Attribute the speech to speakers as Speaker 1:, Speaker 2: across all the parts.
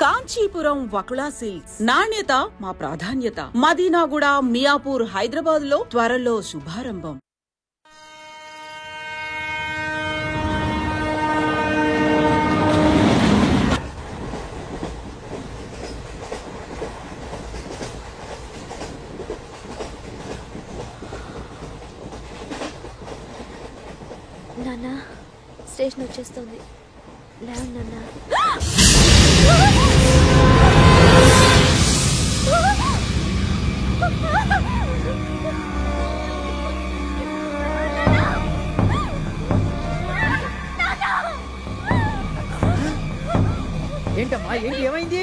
Speaker 1: Kanchipuram Vakula silks. నాణ్యత మా ప్రాధాన్యత. మదీనాగూడ, మియాపూర్, హైదరాబాద్ లో త్వరలో శుభారంభం.
Speaker 2: నాన్న స్టేషన్ వచ్చేస్తుంది. లేవు నాన్న.
Speaker 3: ఏంటమ్మా ఏంటి ఏమైంది?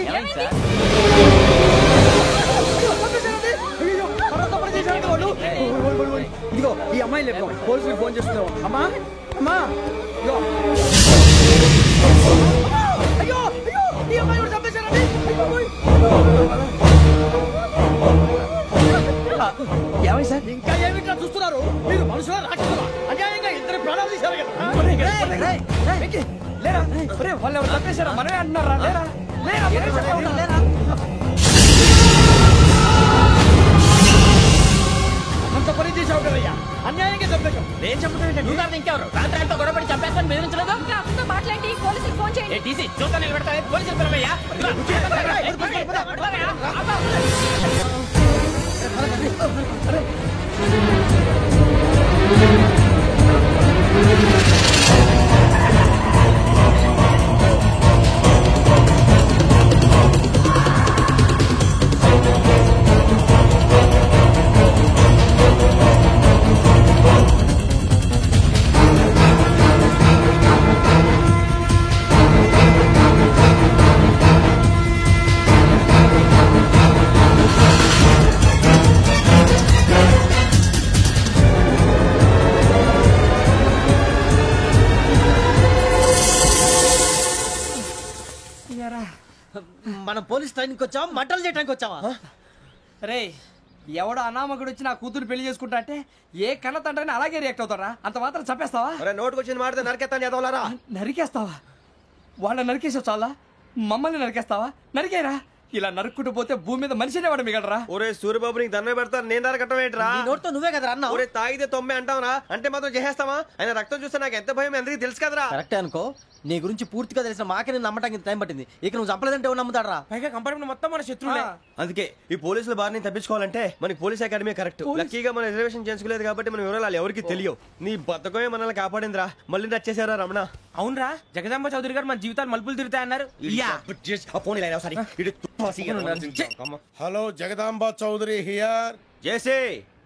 Speaker 3: ఇదిగో ఈ అమ్మాయి లేపు పోలీసులకు ఫోన్ చేస్తున్నావు. అమ్మా అమ్మా అయ్యో అయ్యో ఈ అమ్మాయి కూడా చంపేశారండి. ఏమై సార్ ఇంకా ఏమిట్లా చూస్తున్నారు? మీరు మనుషుల రాక్షసులా? అన్యాయంగా ఇద్దరు ప్రాణాలు తీశారు కదా. లేరా వాళ్ళు ఎవరు చంపేశారా? మనమే అంటున్నారా? లేరా లేరా అంత పని చేసావు కదయ్యా, అన్యాయంగా చంపేశావు. నేను చంపుతాను నువ్వు కాదు ఇంకెవరు? రాత్రి గొడవపడి చంపేస్తాను బెదిరించలేదు.
Speaker 2: మాట్లాడి పోలీసులకు ఫోన్ చేయండి.
Speaker 3: టీసీ చూస్తా నిలబెడతా పోలీసులు పిలవయ్యా.
Speaker 4: మనం పోలీస్ ట్రైనింగ్ వచ్చావా మంటలు చేయడానికి వచ్చావా?
Speaker 3: రే ఎవడో అనామకుడు వచ్చి నా కూతురు పెళ్లి చేసుకుంటా అంటే ఏ కన్న తండ్రిని అలాగే రియాక్ట్ అవుతారా? అంత మాత్రం చంపేస్తావా?
Speaker 4: నోటుకు వచ్చింది మాడితే నరికేస్తాను చదవాలరా.
Speaker 3: నరికేస్తావా? వాళ్ళని నరికేసావు చాలా, మమ్మల్ని నరికేస్తావా? నరికేరా. ఇలా నరుక్కుంటూ పోతే భూమి మీద మనిషినే వాడు మిగలరా.
Speaker 4: ఒరే సూర్యబాబు నీకు దండ పెడతాను, నేను నరకటం ఏంట్రా?
Speaker 3: నోటితో నువ్వే కదా అన్నా.
Speaker 4: ఒరే తాగితే తొమ్మే అంటావురా, అంటే మాత్రం చేసేస్తావా? ఆయన రక్తం చూస్తే నాకు ఎంత భయం అందరికీ తెలుసు కదరా.
Speaker 5: కరెక్టే అనుకో, నీ గురించి పూర్తిగా తెలిసిన మాకే నేను నమ్మటానికి టైం పట్టింది. ఇక నువ్వు చంపలేదంటే ఎవరు నమ్ముతాడరా?
Speaker 3: పైగా కంపార్ట్మెంట్ మొత్తం మన శత్రువులే.
Speaker 4: అందుకే ఈ పోలీసుల బారిని తప్పించుకోవాలంటే మనకి పోలీస్ అకాడమీ కరెక్ట్. లక్కీగా మనం రిజర్వేషన్ చేసుకోలేదు కాబట్టి మన వివరాలు ఎవరికి తెలియవు. నీ బతకమే మనల్ని కాపాడిందిరా. మళ్ళీ నచ్చేసారా రమణ?
Speaker 3: అవునరా, జగదాంబ చౌదరి గారు మన జీవితాలు మలుపులు తిరుగుతాయన్నారు.
Speaker 6: Hello Jagadamba Chowdary here.
Speaker 4: జేసే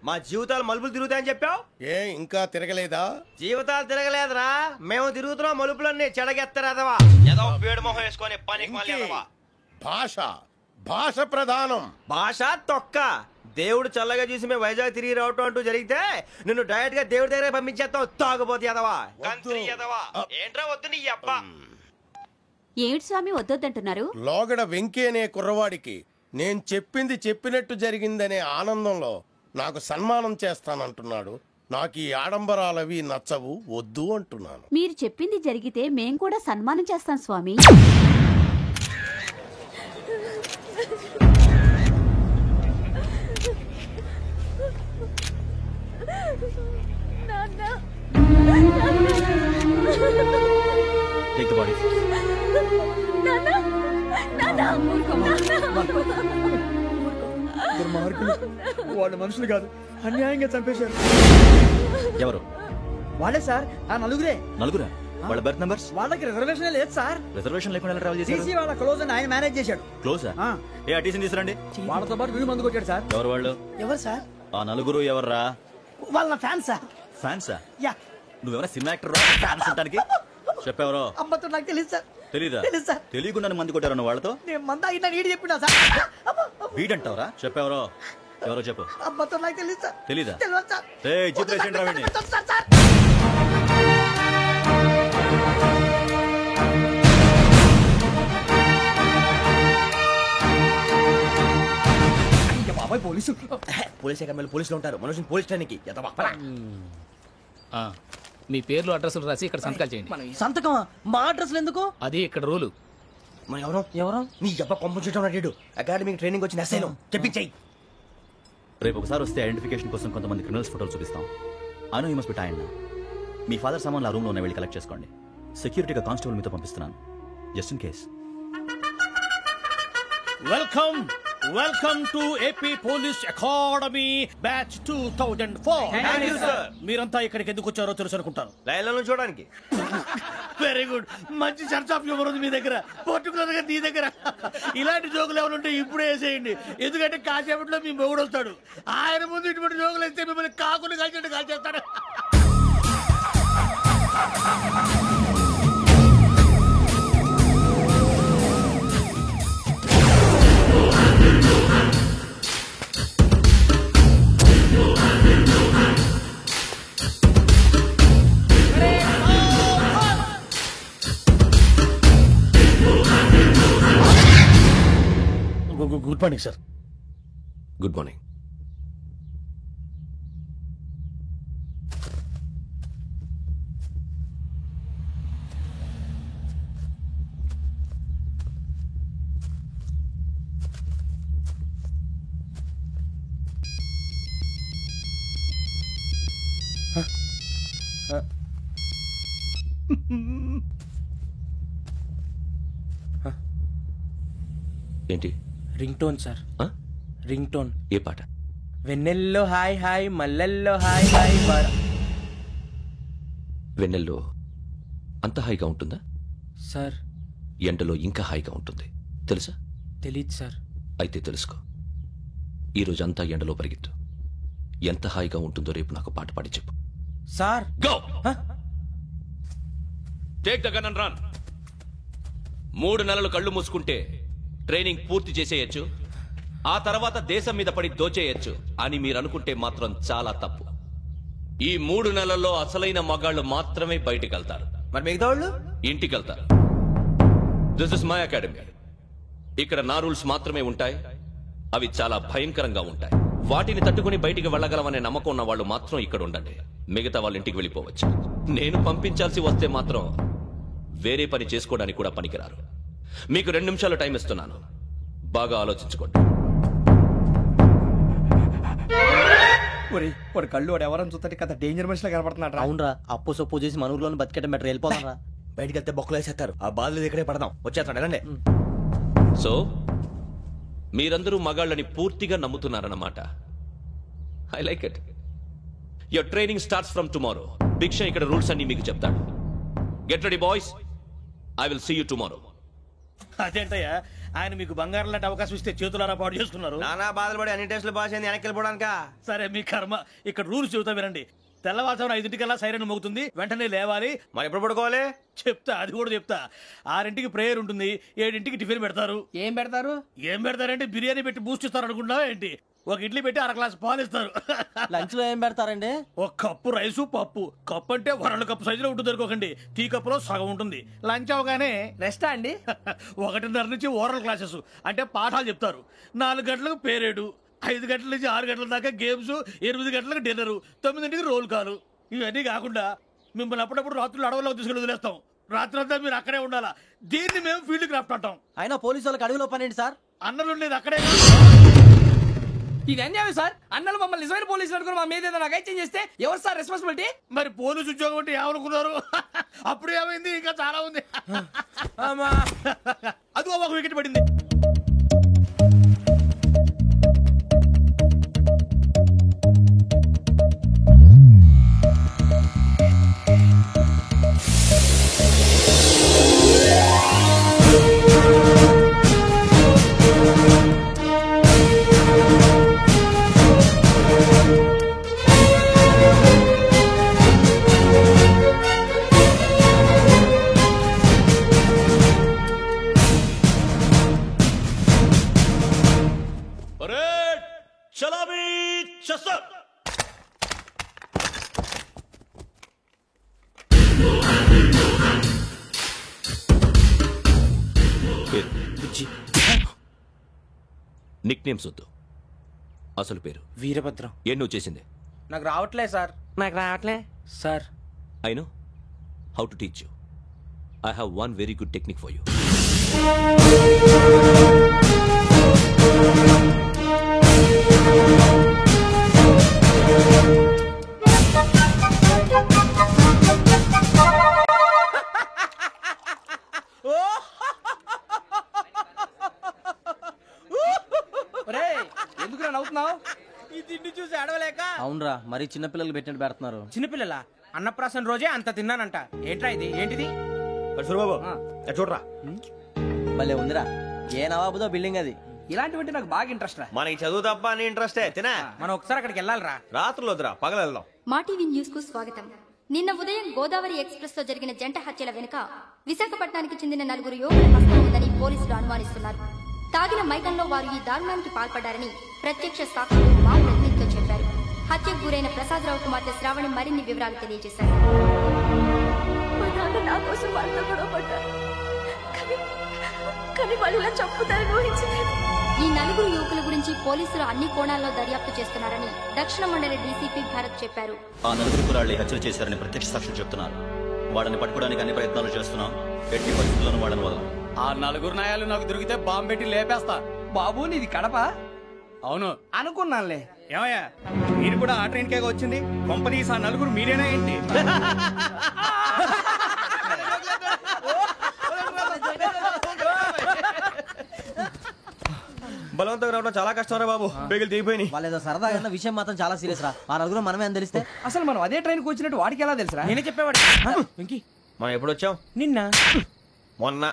Speaker 4: మా జీవితాలు మలుపులు తిరుగుతాయని చెప్పావు,
Speaker 6: ఏ ఇంకా తిరగలేదా?
Speaker 4: జీవితాలు తిరగలేదురా, మేము తిరుగుతున్నాం మలుపులన్నీ. చెడగెత్తరాదవా ఏదో పేడు మొహం వేసుకొని పనికి మళ్ళీ
Speaker 6: భాష భాష ప్రధానం.
Speaker 4: భాష తొక్క. దేవుడు చల్లగా చూసి మేము వైజాగ్ తిరిగి రావటం అంటూ జరిగితే నిన్ను డైరెక్ట్ గా దేవుడి దగ్గర పంపించేస్తావు. తాగబోతు ఎదవా, కంత్రి ఎదవా. ఏంట్రా వద్దు నీ అబ్బా.
Speaker 2: ఏమిటి స్వామి వద్దంటున్నారు?
Speaker 6: లోగడ వెంకీ అనే కుర్రవాడికి నేను చెప్పింది చెప్పినట్టు జరిగిందనే ఆనందంలో నాకు సన్మానం చేస్తానంటున్నాడు. నాకు ఈ ఆడంబరాలవి నచ్చవు, వద్దు అంటున్నాను.
Speaker 2: మీరు చెప్పింది జరిగితే మేం కూడా సన్మానం చేస్తాం స్వామి.
Speaker 3: వాళ్ళు మనుషులు కాదు, అన్యాయంగా చంపేశారు.
Speaker 5: ఎవరు?
Speaker 3: వాళ్ళే సార్, ఆ నలుగురే.
Speaker 5: నలుగురా? వాళ్ళ బర్త్ నంబర్స్?
Speaker 3: వాళ్ళకి రిజర్వేషన్ లేదు సార్.
Speaker 5: రిజర్వేషన్ లేకుండా ఎలా ట్రావెల్ చేశారు?
Speaker 3: టీసీ వాళ్ళ క్లోజ్ అని ఆయన మేనేజ్ చేశాడు.
Speaker 5: క్లోజా? ఏ ఆ టీసీని తీసుకురండి.
Speaker 3: వాళ్ళతో పాటు వీడు మందు కొట్టాడు సార్.
Speaker 5: ఎవరు వాళ్ళు?
Speaker 3: ఎవరు సార్?
Speaker 5: ఆ నలుగురు ఎవర్రా?
Speaker 3: వాళ్ళ ఫ్యాన్స్ సార్.
Speaker 5: ఫ్యాన్సా?
Speaker 3: యా.
Speaker 5: నువ్వెవరా సినిమా యాక్టర్ ఫ్యాన్స్ అంటానికి? చెప్పెవరో?
Speaker 3: అమ్మతో నాకు తెలియదు సార్.
Speaker 5: తెలీదా?
Speaker 3: తెలుసు సార్.
Speaker 5: తెలియకుండా మంది కొట్టారన్న వాళ్ళతో?
Speaker 3: నేను మంద అయినా నీడి చెప్పినా సార్.
Speaker 5: వీడంటావరా? చెప్పెవరో? ఎవరో చెప్పు.
Speaker 3: అమ్మతో నాకు తెలియదు సార్.
Speaker 5: తెలీదా?
Speaker 3: తెలియదు సార్.
Speaker 5: జీప్ రేషన్ రావండి.
Speaker 3: పోలీసు
Speaker 4: పోలీస్ అకాడమీలో పోలీసులు ఉంటారు. మనుషులు పోలీస్ ట్రైనింగ్
Speaker 7: మీ పేర్లు అడ్రస్లు రాసి ఇక్కడ సంతకాలు చేయండి.
Speaker 5: సంతకమా? మా అడ్రస్లు ఎందుకు?
Speaker 7: అది ఇక్కడ రూలు.
Speaker 4: మరి ఎవరు నీ అబ్బా పంపించడం అడిగాడు అకాడమిక్ ట్రైనింగ్ వచ్చిన ఎస్ఐలో చెప్పించాయి.
Speaker 7: రేపు ఒకసారి వస్తే ఐడెంటిఫికేషన్ కోసం కొంతమంది క్రిమినల్స్ ఫోటోలు చూపిస్తాం. I know you must be tired now. Me father సామాన్లు ఆ రూమ్లో ఉన్న వెళ్ళి కలెక్ట్ చేసుకోండి. సెక్యూరిటీగా కానిస్టేబుల్ మీతో పంపిస్తున్నాను, just in case.
Speaker 8: Welcome to AP police academy batch 2004. మీరంతా ఇక్కడికి ఎందుకు వచ్చారో తెలుసు అనుకుంటాను.
Speaker 4: లైన్లో చూడడానికి.
Speaker 8: వెరీ గుడ్, మంచి సెన్స్ ఆఫ్ హ్యూమర్ ఉంది మీ దగ్గర, పర్టికులర్ గా నీ దగ్గర. ఇలాంటి జోకులు ఏమైనా ఉంటే ఇప్పుడే వేసేయండి, ఎందుకంటే కాసేపట్లో మీ మొగుడు వస్తాడు. ఆయన ముందు ఇటువంటి జోకులు వేస్తే మిమ్మల్ని కాకులు కాల్చేట్టు కాల్చేస్తాడు. Good morning sir.
Speaker 4: Good morning. ఏంటి?
Speaker 9: Ring tone sir. Ring tone.
Speaker 4: ఏ పాట?
Speaker 9: వెన్నెల్లో హాయ్ హాయ్ మల్లెల్లో హాయ్ హాయ్.
Speaker 4: వెన్నెల్లో అంత హాయిగా ఉంటుందా
Speaker 9: సార్?
Speaker 4: ఎండలో ఇంకా హాయిగా ఉంటుంది తెలుసా?
Speaker 9: తెలీదు సార్.
Speaker 4: అయితే తెలుసుకో, ఈరోజు అంతా ఎండలో పరిగెత్తు. ఎంత హాయిగా ఉంటుందో రేపు నాకు పాట పాడి చెప్పు.
Speaker 9: Sir
Speaker 4: go take the gun and run. 3 నెలలు కళ్ళు మూసుకుంటే ట్రైనింగ్ పూర్తి చేసేయచ్చు, ఆ తర్వాత దేశం మీద పడి దోచేయచ్చు అని మీరు అనుకుంటే మాత్రం చాలా తప్పు. ఈ 3 నెలల్లో అసలైన మగాళ్ళు మాత్రమే బయటికి వెళ్తారు.
Speaker 9: మరి మిగతా వాళ్ళు
Speaker 4: ఇంటికి వెళ్తారు. This is my academy. ఇక్కడ నా రూల్స్ మాత్రమే ఉంటాయి. అవి చాలా భయంకరంగా ఉంటాయి. వాటిని తట్టుకుని బయటికి వెళ్ళగలమనే నమ్మకం ఉన్న వాళ్ళు మాత్రం ఇక్కడ ఉండండి. మిగతా వాళ్ళ ఇంటికి వెళ్ళిపోవచ్చు. నేను పంపించాల్సి వస్తే మాత్రం వేరే పని చేసుకోవడానికి కూడా పనికిరారు. మీకు 2 నిమిషాలు టైం ఇస్తున్నాను, బాగా ఆలోచించుకోండి.
Speaker 3: వాడు కళ్ళు వాడు ఎవరని చూస్తే కదా డేంజర్ మనిషిలో కనపడుతున్నాడు.
Speaker 5: అవునరా, అప్పు సొప్పు చేసి మన ఊర్లో బతికేయడం బెటర్. వెళ్ళిపోతారా?
Speaker 4: బయటికి వెళ్తే బొక్కలు వేసేస్తారు. ఆ బాధలు ఇక్కడే పడదాం. వచ్చేస్తాడు ఎలాండే. సో మీరందరూ మగాళ్ళని పూర్తిగా నమ్ముతున్నారన్నమాట. I like it. Your training starts from tomorrow. Bhiksha ఇక్కడ రూల్స్ అన్ని మీకు చెప్తాడు. Get ready boys, I will see you tomorrow.
Speaker 8: అదేంటయ్యా, ఆయన మీకు బంగారం లాంటి అవకాశం ఇస్తే చేతులారా పాటు చేసుకున్నారు.
Speaker 4: నానా బాధలు పడి అన్ని టెస్టులు పాస్ అయింది, వెనక్కి వెళ్ళిపోవడానికా?
Speaker 8: సరే మీ కర్మ. ఇక్కడ రూల్స్ చెబుతా వినండి. తెల్లవారుజామున 5 సైరన్ మోగుతుంది, వెంటనే లేవాలి.
Speaker 4: మరి ఎప్పుడు పడుకోవాలి?
Speaker 8: చెప్తా, అది కూడా చెప్తా. 6 ప్రేయర్ ఉంటుంది, 7 టిఫిన్ పెడతారు.
Speaker 9: ఏం పెడతారు?
Speaker 8: ఏం పెడతారంటే బిర్యానీ పెట్టి బూస్ట్ ఇస్తారు అనుకుంటున్నావా ఏంటి? ఒక ఇడ్లీ పెట్టి 1 గ్లాస్ పాలు ఇస్తారు.
Speaker 5: లంచ్ లో ఏం పెడతారండి?
Speaker 8: ఒక కప్పు రైసు పప్పు. కప్పు అంటే 1 కప్పు సైజులో ఉంటుంది అనుకోకండి. టీ కప్పులో సగం ఉంటుంది. లంచ్ అవగానే
Speaker 9: రెస్టా అండి?
Speaker 8: 1:30 నుంచి ఓరల్ క్లాసెస్ అంటే పాఠాలు చెప్తారు. 4 గంటలకు పేరేడు, 5 గంటల నుంచి 6 గంటల దాకా గేమ్స్, 8 గంటలకు డిన్నర్, 9ంటికి రోల్ కాలు. ఇవన్నీ కాకుండా మిమ్మల్ని అప్పుడప్పుడు రాత్రులు అడవుల్లో తీసుకెళ్ళి వదిలేస్తాం. రాత్రంతా మీరు అక్కడే ఉండాలా. దీన్ని మేము ఫీల్డ్ క్రాఫ్ట్ అంటాం.
Speaker 5: అయినా పోలీసు వాళ్ళకి అడవిలో పని ఏంటి సార్?
Speaker 8: అన్నలు ఉండేది అక్కడే.
Speaker 9: ఇది అన్యాయం సార్. అన్నలు మమ్మల్ని నిజమైన పోలీసులు అనుకుని మా మీద ఏదైనా చేంజ్ చేస్తే ఎవరు సార్ రెస్పాన్సిబిలిటీ?
Speaker 8: మరి పోలీసు ఉద్యోగం అంటే ఏమనుకున్నారు? అప్పుడు ఏమైంది, ఇంకా చాలా ఉంది. అది ఒక వికెట్ పడింది.
Speaker 4: నిక్ నేమ్స్ వద్దు, అసలు పేరు.
Speaker 9: వీరభద్రం.
Speaker 4: ఏం నువ్వు చేసింది?
Speaker 9: నాకు రావట్లే సార్. నాకు రావట్లే sir.
Speaker 4: I know how to teach you. I have 1 very good technique for you.
Speaker 9: ఎందుకు నవ్వుతున్నావు?
Speaker 3: ఈ తిండి చూసి అడవలేక.
Speaker 5: అవునరా, మరి చిన్నపిల్లలు పెట్టినట్టు పెడుతున్నారు.
Speaker 3: చిన్నపిల్లల అన్నప్రాసన రోజే అంత తిన్నానంట. ఏంట్రా ఇది? ఏంటిది?
Speaker 5: సూరిబాబు చూడరా, భలే ఉందిరా. ఏ నవాబుదో బిల్డింగ్ అది.
Speaker 9: ఇలాంటివంటే నాకు బాగా ఇంట్రెస్ట్ రా.
Speaker 10: మనకి చదువు తప్ప అని ఇంట్రెస్టే తినా.
Speaker 3: మనం ఒకసారి అక్కడికి వెళ్ళాలిరా.
Speaker 10: రాత్రులు వద్దురా, పగలు వెళ్దాం.
Speaker 11: మా టీవీ న్యూస్ కు స్వాగతం. నిన్న ఉదయం గోదావరి ఎక్స్ప్రెస్ లో జరిగిన జంట హత్యల వెనుక విశాఖపట్నానికి చెందిన 4 యువకుల హస్తం ఉందని పోలీసులు అనుమానిస్తున్నారు. తాగిన మైకంలో వారు ఈ దారుణానికి పాల్పడ్డారని ప్రత్యక్ష సాక్షులు మా ప్రతినిధితో చెప్పారు. హత్యకు గురైన ప్రసాదరావు కుమార్తె శ్రావణి మరిన్ని వివరాలు తెలియజేశారు. ఈ 4 యువకుల గురించి పోలీసులు అన్ని కోణాల్లో దర్యాప్తు చేస్తున్నారని దక్షిణ మండలి డీసీపీ భరత్ చెప్పారు.
Speaker 7: ఆ 4 కుర్రాళ్ళు హత్యలు చేశారని ప్రత్యక్ష సాక్షులు చెప్తున్నారు. వాళ్ళని పట్టుకోవడానికి అన్ని ప్రయత్నాలు చేస్తున్నాం. ఎట్టి పరిస్థితుల్లోనూ వాళ్ళని వదలం.
Speaker 3: ఆ 4 నాయాలు నాకు దొరికితే బాంబు పెట్టి లేపేస్తా.
Speaker 9: బాబు నీది కడప?
Speaker 3: అవును
Speaker 9: అనుకున్నానులే.
Speaker 3: ఏమయ్యా, మీరు కూడా ఆ ట్రైన్ కేగా వచ్చింది? కొంపదీసి ఆ 4 మీరేనా ఏంటి?
Speaker 10: బలవంతంగా రావడం చాలా కష్టం రా బాబు. పేగులు దిగిపోయినాయి.
Speaker 5: వాళ్ళేదో సరదాగా విషయం మాత్రం చాలా సీరియస్ రా. ఆ 4 మనమే అని తెలిస్తే
Speaker 9: అసలు మనం అదే ట్రైన్కి వచ్చినట్టు వాడికి ఎలా తెలుసురా?
Speaker 3: నేనే చెప్పేవాడు. వెంకీ,
Speaker 10: మనం ఎప్పుడు వచ్చాం?
Speaker 3: నిన్న
Speaker 10: మొన్న.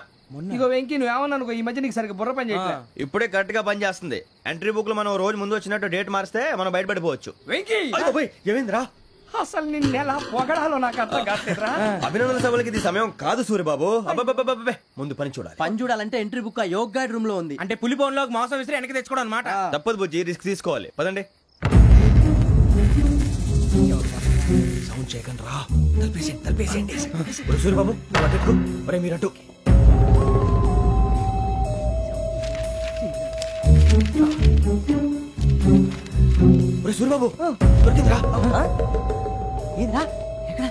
Speaker 9: ఇగో వెంకీ, నువ్వేమన్నా అనుకో, ఈ మధ్య నీకు సరిగ్గా బుర్ర పని చేయట్లేదు.
Speaker 10: ఇప్పుడే కరెక్ట్ గా పని చేస్తుంది. ఎంట్రీ బుక్ లో మనం రోజు ముందు వచ్చినట్టు డేట్ మారిస్తే మనం బయటపడిపోవచ్చు.
Speaker 9: వెంకీ,
Speaker 10: ఏమైందిరా?
Speaker 9: అసలు నిన్న ఎలా పొగడాలో నాకు అర్థం కాట్లేదురా.
Speaker 10: అభినందన సభలకి ఇది సమయం కాదు సూర్యబాబు. అబ్బబ్బబ్బబ్బబ్బే, ముందు పని చూడాలి.
Speaker 5: పని చూడాలంటే ఎంట్రీ బుక్ ఆ యోగ్ గైడ్ రూమ్ లో ఉంది.
Speaker 3: అంటే పులి బోన్ లోకి మాంసం విసిరి వెనక్కి తెచ్చుకోవడం అనమాట.
Speaker 10: తప్పదు బుజ్జి, రిస్క్ తీసుకోవాలి. పదండి.
Speaker 3: సౌండ్ చేయకండి రా. తలపేసేయండి.
Speaker 10: సూర్యబాబు మీరటు. సూర్యబాబు దొరికిందిరా.
Speaker 5: ఏంద్రా ఎక్కడ?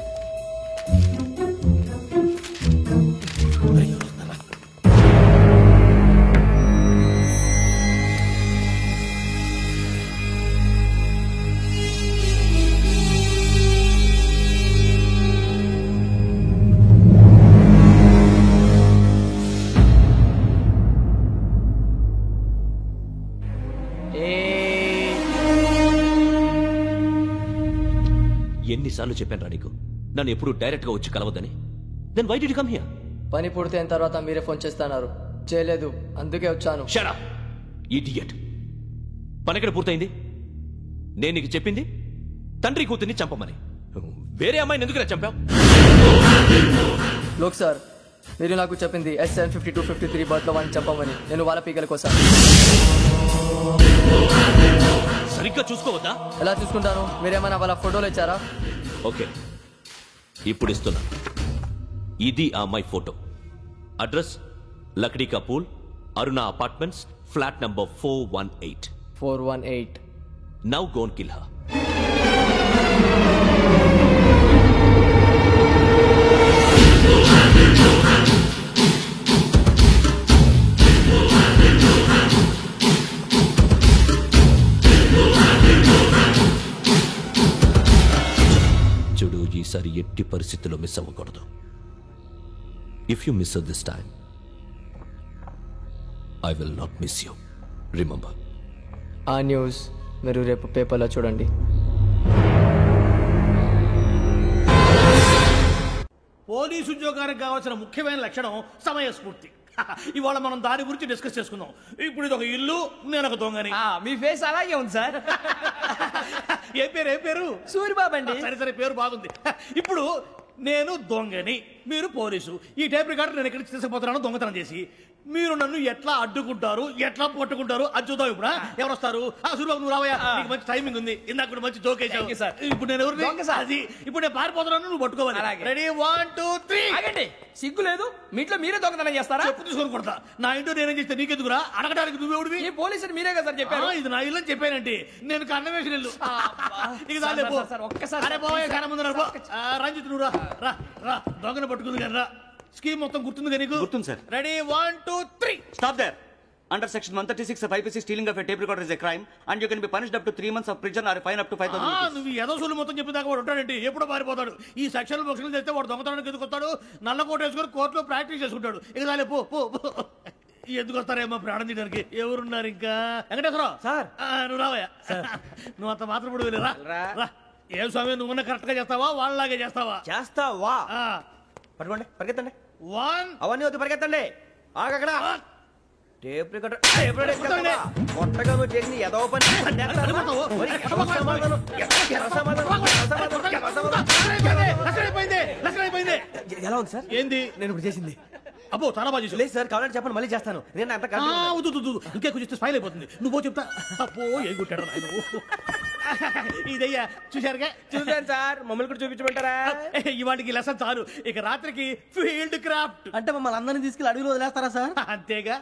Speaker 4: ఎన్నిసార్లు చెప్పాను రా నీకు, నన్ను ఎప్పుడు డైరెక్ట్ గా వచ్చి కలవద్దని. Then why did you come here?
Speaker 12: పని పూర్తయిన తర్వాత మీరే ఫోన్ చేస్తున్నారు. చేయలేదు, అందుకే వచ్చాను.
Speaker 4: Shut up idiot. పని ఎక్కడ పూర్తయింది? నేను నీకు చెప్పింది తండ్రి కూతుర్ని చంపమని. వేరే అమ్మాయిని ఎందుకు చంపావు?
Speaker 12: లోక్ సార్, మీరు నాకు చెప్పింది SN5253 బర్త్ లో వాడిని చంపమని. నేను వాళ్ళ పీకల కోసం.
Speaker 4: సరిగ్గా చూసుకోవద్దా?
Speaker 12: ఎలా చూసుకుంటాను? మీరేమైనా వాళ్ళ ఫోటోలు ఇచ్చారా?
Speaker 4: ఓకే, ఇప్పుడు ఇస్తున్నా. ఇది ఆ అమ్మాయి ఫోటో. అడ్రస్ లక్డీ కా pool, Aruna apartments, flat number 418.
Speaker 12: 418.
Speaker 4: Now go and kill her. చూడు, ఈసారి ఎట్టి పరిస్థితుల్లో మిస్ అవ్వకూడదు. If you miss this time, I will not miss you. Remember.
Speaker 12: ఆ న్యూస్ మీరు రేపు పేపర్లో చూడండి.
Speaker 8: పోలీసు ఉద్యోగానికి కావాల్సిన ముఖ్యమైన లక్షణం సమయస్ఫూర్తి. ఇవాళ మనం దాని గురించి డిస్కస్ చేసుకుందాం. ఇప్పుడు ఇది ఒక ఇల్లు, నేను ఒక దొంగని.
Speaker 9: మీ ఫేస్ అలాగే ఉంది సార్.
Speaker 8: ఏ పేరు?
Speaker 9: సూరిబాబు అండి.
Speaker 8: సరే, పేరు బాగుంది. ఇప్పుడు నేను దొంగని, మీరు పోలీసు. ఈ టైప్ రికార్డు నేను ఎక్కడికి తీసుకుపోతున్నాను దొంగతనం చేసి. మీరు నన్ను ఎట్లా అడ్డుకుంటారు, ఎట్లా పట్టుకుంటారు అది చూద్దాం. ఇప్పుడు ఎవరు వస్తారు? సూరిబాబు, నువ్వు రావయ్యా, నీకు మంచి టైమింగ్ ఉంది. ఇందాక కూడా మంచి జోక్ వేసావు సార్. ఇప్పుడు నేను ఎవరు? అది ఇప్పుడు నేను పారిపోతున్నాను, నువ్వు పట్టుకోవాలి. రెడీ? 1 2 3.
Speaker 9: ఆగండి, సిగ్గు లేదు? మీ ఇంట్లో మీరే దొంగతనం చేస్తారా?
Speaker 8: చెప్పు తీసుకొని కొడతా. నా ఇంట్లో నేనేం చేస్తే నీకెందుకురా? అడగడానికి నువ్వెవడివి?
Speaker 9: ఈ పోలీసులు మీరే కదా సార్ చెప్పారు.
Speaker 8: ఇది నా ఇల్లు అని చెప్పానండి. నేను కన్న వేసిన ఇల్లు. ఇక ఒక్కసారి. అరే బాబు, కన్న ముందు రంజిత్, నువ్వు రా. దొంగను పట్టుకుంది కానీ రా. స్కీమ్ మొత్తం గుర్తుంది నీకు?
Speaker 13: గుర్తుంది sir.
Speaker 8: Ready 1 2 3
Speaker 13: stop there. Under section 136 of IPC, stealing of a tape recorder is a crime and you can be punished up to 3 months of prison or a fine up to 5,000 rupees.
Speaker 8: నువ్వు ఏదో సొల్లు మొత్తం చెప్పిన దాకా వాడు ఉంటాడండి, ఎప్పుడో పారిపోతాడు. ఈ సెక్షన్ బుక్స్లు చేస్తే వాడు దొంగతనానికి ఎందుకు వస్తాడు? నల్ల కోట వేసుకొని కోర్టులో ప్రాక్టీస్ చేసుకుంటాడు. ఇక చాలే పో పో పో. ఎందుకు వస్తారేమో ప్రాణం తీయడానికి? ఎవరున్నారు ఇంకా? వెంకటేశ్వరరావు సార్, నువ్వు రావయ్యా. నువ్వు అంత మాత్రం ఇప్పుడు వెళ్ళి రా. ఏం స్వామి, నువ్వున్న కరెక్ట్ గా చేస్తావా వాళ్ళలాగే చేస్తావా?
Speaker 10: చేస్తావా? పట్టుకోండి, పరిగెత్తండి.
Speaker 8: 1
Speaker 10: అవన్నీ వద్దు, పరిగెత్తండి. ఆగక్కడ టేప్ రికార్డర్ కొత్తగా నువ్వు చేసిన ఏదో పని ఎలా ఉంది సార్?
Speaker 8: ఏంది
Speaker 10: నేను ఇప్పుడు చేసింది?
Speaker 8: అబ్బో చాలా బాగా చేసావు.
Speaker 10: లేదు సార్, కావాలంటే చెప్పండి, మళ్ళీ చేస్తాను. నేను అంత
Speaker 8: ఇంకే కొంచెం స్మైల్ అయిపోతుంది. నువ్వు చెప్తా. అబ్బో ఏం కొట్టాడు ఆయన. ఇదయ్యా చూశారుగా?
Speaker 10: చూసాను సార్, మమ్మల్ని కూడా చూపించమంటారా?
Speaker 8: ఇవాటికి లెసన్ చాలు, ఇక రాత్రికి ఫీల్డ్ క్రాఫ్ట్.
Speaker 5: అంటే మమ్మల్ని అందరినీ తీసుకెళ్ళి అడుగులో వదిలేస్తారా సార్?
Speaker 8: అంతేగా.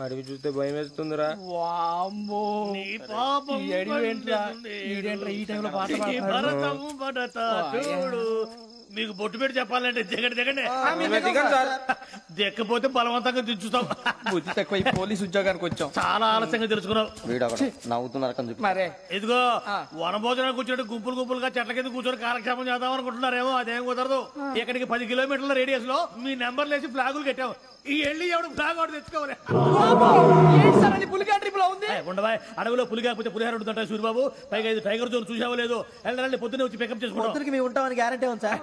Speaker 5: అడిగి చూస్తే భయం వేస్తుందిరా.
Speaker 8: మీకు బొట్టు పెట్టి చెప్పాలంటే దిగండి. దిక్కపోతే బలవంతంగా దించుతాం.
Speaker 9: బుద్ధి తక్కువ, పోలీస్ ఉద్యోగానికి వచ్చాం.
Speaker 8: చాలా ఆలస్యంగా తెలుసుకున్నావు.
Speaker 5: నవ్వుతున్నారు.
Speaker 9: మరే
Speaker 8: ఇదిగో వనభోజనానికి కూర్చొని గుంపులుగా చెట్ల కింద కూర్చొని కాలక్షేపం చేద్దాం అనుకుంటున్నారేమో. అదేం కుదరదు. ఇక్కడికి 10 కిలోమీటర్ల రేడియస్ లో మీ నెంబర్ లేసి ఫ్లాగులు కట్టాము. ఈ వెళ్ళి ఎవడు ఫ్లాగ్ ఒకటి తెచ్చుకోవాలి.
Speaker 9: పులిగా ట్రిప్ లో ఉంది.
Speaker 8: ఉండవా, అడవిలో పులి కాకపోతే పులిహార ఉంటుంటాయి సూరిబాబు. పైగా ఇది టైగర్ జోన్ చూసావో లేదో. వెళ్ళండి, పొద్దున్నే వచ్చి పికప్ చేసుకుంటాం.
Speaker 5: మేము ఉంటామని గ్యారంటీ ఉంది సార్.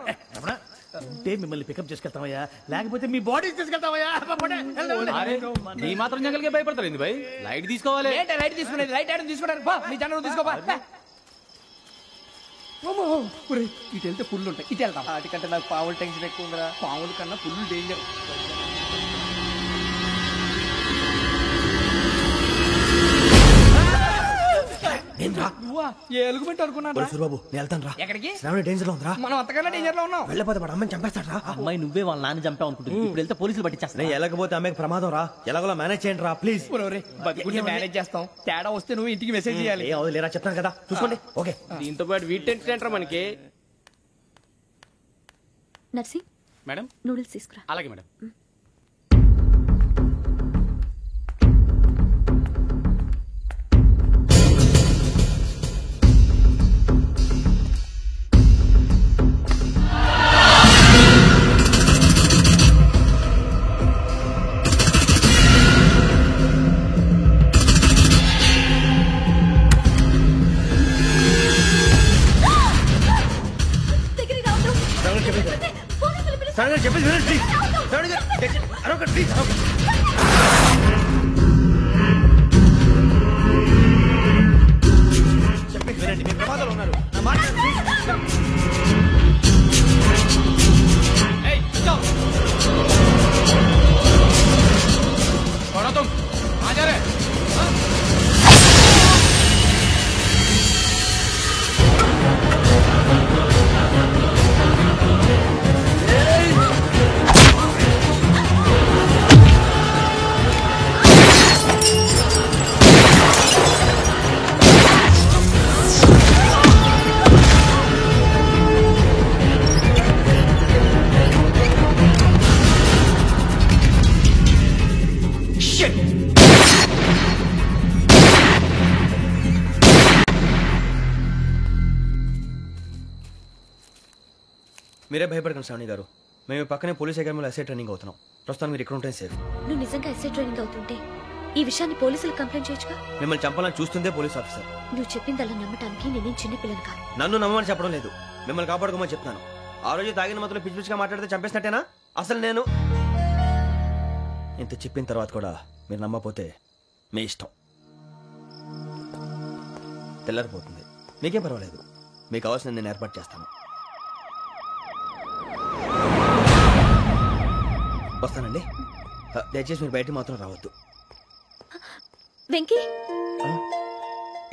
Speaker 8: ఉంటే మిమ్మల్ని పికప్ చేసుకెళ్తామయ్యా, లేకపోతే మీ బాడీ తీసుకెళ్తామయ్యా.
Speaker 9: ఈ మాత్రం జంగల్కే భయపడతారు భయ్. లైట్ తీసుకోవాలి. లైట్ తీసుకునేది లైట్ ఐటమ్ తీసుకోవడానికి మీ జనరల్ తీసుకోవా. ఇటు వెళ్తే పుల్లు ఉంటాయి, ఇటు వెళ్తాం.
Speaker 5: వాటికంటే నాకు పావులు టెన్షన్ ఎక్కువ ఉందిరా.
Speaker 9: పాముల కన్నా పుల్లు డేంజర్. ఎలుగుబెట్టి అనుకున్నాను.
Speaker 10: సూరిబాబు నేను వెళ్తాను రా.
Speaker 9: ఎక్కడికి?
Speaker 10: శ్రావణి డేంజర్ లో ఉందిరా.
Speaker 9: మనం అంతకన్నా డేంజర్ లో ఉన్నాం.
Speaker 10: వెళ్ళపోతే వాడు అమ్మాయిని చంపేస్తాడు రా.
Speaker 5: అమ్మాయి నువ్వే వాళ్ళ నాన్న చంపావు అనుకుంటుంది. ఇప్పుడు వెళ్తే పోలీసులు పట్టించేస్తా.
Speaker 10: నేను వెళ్ళకపోతే అమ్మాయికి ప్రమాదం రా. ఎలాగోలా మేనేజ్ చేయండి రా ప్లీజ్.
Speaker 9: బతుకుంటే మేనేజ్ చేస్తాం. తేడా వస్తే నువ్వు ఇంటికి మెసేజ్ చేయాలి.
Speaker 10: ఏ అవును లేరా, చెప్తాను కదా, చూసుకోండి. ఓకే.
Speaker 9: దీంతో పాటు వీటెంట్ ఏంట్రా మనకి.
Speaker 2: నర్సి
Speaker 9: మేడం
Speaker 2: నూడిల్స్ తీసుకురా.
Speaker 9: అలాగే మేడం.
Speaker 10: చెప్పేసి వినండి ప్లీజ్. శ్రావణి గారు అరొకటి ప్లీజ్. చెప్పేసి వినండి, మీరు ప్రమాదాలు ఉన్నారు. నా మాట మీరే భయపడకండి శ్రావణి గారు. మేము పక్కనే పోలీస్ అకాడమీలో ఎస్ఐ ట్రైనింగ్ అవుతున్నాం. ప్రస్తుతం మీరు ఇక్కడ ఉంటే సేఫ్.
Speaker 11: నువ్వు నిజంగా ఎస్ఐ ట్రైనింగ్ అవుతుంటే ఈ విషయాన్ని పోలీసులకు కంప్లైంట్ చేయొచ్చుగా.
Speaker 10: మిమ్మల్ని చంపాలని చూస్తుందే పోలీస్ ఆఫీసర్.
Speaker 11: నువ్వు చెప్పిందల్లా నమ్మటానికి నేనేం చిన్నపిల్లని కాదు.
Speaker 10: నన్ను నమ్మమని చెప్పడం లేదు, మిమ్మల్ని కాపాడుకోమని చెప్తాను. ఆ రోజు తాగిన మాత్రం పిచ్చి పిచ్చిగా మాట్లాడితే చంపేసినట్టేనా? అసలు నేను ఇంత చెప్పిన తర్వాత కూడా మీరు నమ్మకపోతే మీ ఇష్టం. తెల్లారిపోతుంది, మీకేం పర్వాలేదు. మీకు కావాల్సింది నేను ఏర్పాటు చేస్తాను. వస్తానండి. దయచేసి మీరు బయట మాత్రం రావద్దు.
Speaker 11: వెంకీ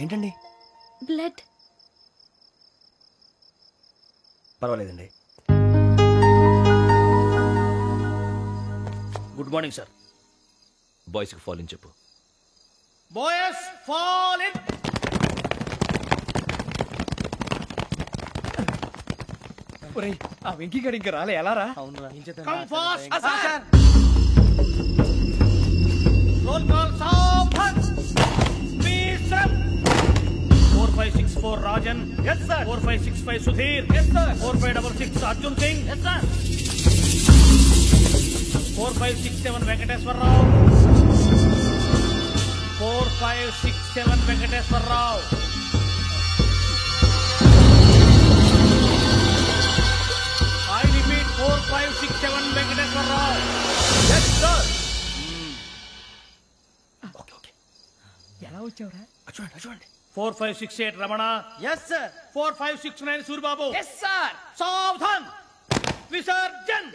Speaker 10: ఏంటండి?
Speaker 11: బ్లడ్.
Speaker 10: పర్వాలేదండి.
Speaker 8: Good morning sir.
Speaker 4: బాయ్స్కి ఫాల్ ఇన్ చెప్పు.
Speaker 8: Boys fall in.
Speaker 3: ఒరేయ్ ఆ వెంకీ గడి ఇంకా రాలే, ఎలా రా?
Speaker 8: Come fast sir. Roll call సావధాన్. Speed up. 4564 Rajan. yes sir. 4565 Sudheer. yes sir. 4566 Arjun Singh. yes sir. 4567 Venkateswara Rao. 4567 Venkateswara Rao. I repeat 4567 Venkateswara Rao.
Speaker 10: yes sir.
Speaker 3: Okay ఎలా వచ్చావురా?
Speaker 10: చూడండి.
Speaker 8: 4568 Ramana.
Speaker 10: yes sir.
Speaker 8: 4569 Suryababu.
Speaker 9: Yes sir.
Speaker 8: సావధాన్. విసర్జన్.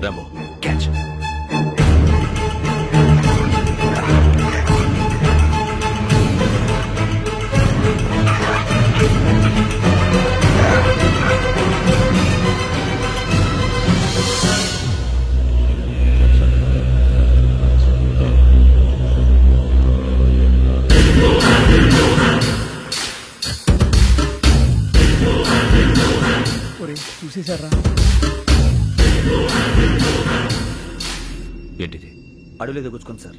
Speaker 4: Rambo, catch.
Speaker 3: చూసేశారా?
Speaker 4: ఏంటిది?
Speaker 10: అడుగులేదు గుచ్చుకుంది సార్.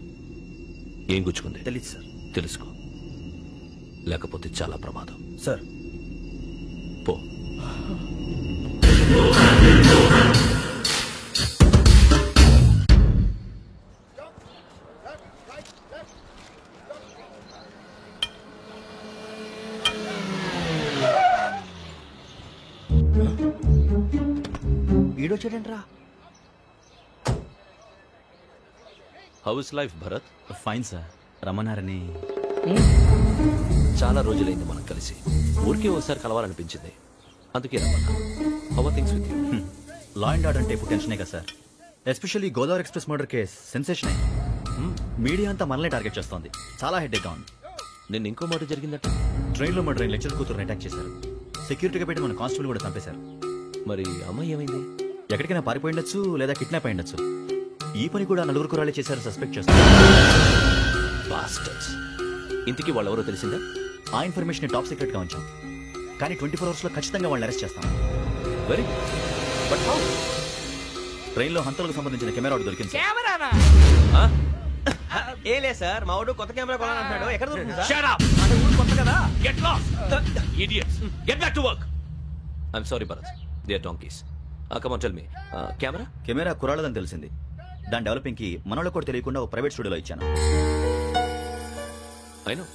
Speaker 4: ఏం గుచ్చుకుంది?
Speaker 10: తెలీదు సార్.
Speaker 4: తెలుసుకో, లేకపోతే చాలా ప్రమాదం.
Speaker 10: సార్
Speaker 4: పో.
Speaker 10: వీడొచ్చాడంట్రా.
Speaker 4: How is life Bharat?
Speaker 7: Fine sir. రమ్మన్నారని.
Speaker 4: చాలా రోజులైంది మనం కలిసి. ఊరికే ఒకసారి కలవాలనిపించింది, అందుకే రమ్మన్నా. How are things with you?
Speaker 7: Law and order అంటే ఇప్పుడు టెన్షనే కదా sir. Especially Godavari express murder case sensation. Media అంతా మనల్ని టార్గెట్ చేస్తోంది. చాలా హెడ్ఏక్గా ఉంది.
Speaker 4: నిన్న ఇంకో మాట జరిగిందట.
Speaker 7: ట్రైన్లో మా ట్రైన్ లెక్చర్ కూతురుని అటాక్ చేశారు. సెక్యూరిటీగా పెట్టి మన కానిస్టేబుల్ కూడా చంపేశారు.
Speaker 4: మరి అమ్మాయి ఏమైంది?
Speaker 7: ఎక్కడికైనా పారిపోయిండొచ్చు, లేదా కిడ్నాప్ అయ్యిండొచ్చు. ఈ పని కూడా నలుగురు కురాలే చేశారు సస్పెక్ట్ చేస్తారు.
Speaker 4: బాస్టర్స్. ఇంతకీ వాళ్ళు ఎవరో తెలిసిందా?
Speaker 7: ఆ ఇన్ఫర్మేషన్ టాప్ సీక్రెట్ గా ఉంచాం, కానీ 24 hours లో ఖచ్చితంగా వాళ్ళని అరెస్ట్ చేస్తాం.
Speaker 4: Very but how?
Speaker 7: ట్రైన్లో హంతలకు సంబంధించిన కెమెరా ఒకటి దొరికింది.
Speaker 9: కెమెరానా?
Speaker 10: ఏ లే సార్, మా వాడు కొత్త కెమెరా కొనాలంటున్నాడు. ఎక్కడ దొరుకుతుంది సార్?
Speaker 4: Shut up!
Speaker 10: అంటే ఊరు కొత్త కదా.
Speaker 4: Get lost! Idiots! Get back to work! I'm sorry, Bharat. They are donkeys. Come on, tell me. Camera?
Speaker 7: Camera కురాలదని తెలిసింది. దాని డెవలపింగ్ కి మనోళ్ళకి కూడా తెలియకుండా ఒక ప్రైవేట్ స్టూడియోలో ఇచ్చాను.
Speaker 4: I know.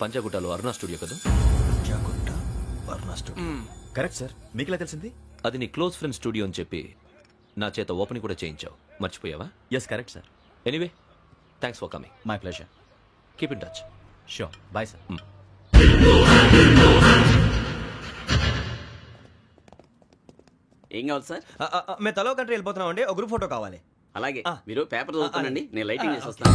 Speaker 4: పంజాగుట్టలో అరుణ స్టూడియో కదా?
Speaker 10: పంజాగుట్ట అరుణ స్టూడియో.
Speaker 7: Correct sir. మీకు ఎలా తెలిసింది?
Speaker 4: అది నీ క్లోజ్ ఫ్రెండ్ స్టూడియో అని చెప్పి నా చేత ఓపెన్ కూడా చేయించావు. మర్చిపోయావా?
Speaker 7: Yes correct sir.
Speaker 4: Anyway, thanks for coming.
Speaker 7: My pleasure.
Speaker 4: Keep in touch.
Speaker 7: Sure. Bye sir.
Speaker 14: ఏం కావాలి సార్?
Speaker 10: మేము తలో కంట్రీ వెళ్ళిపోతున్నాం అండి. ఒక గ్రూప్ ఫోటో కావాలి.
Speaker 14: అలాగే, మీరు పేపర్ చదువుతానండి, నేను లైటింగ్ చేసి వస్తాను.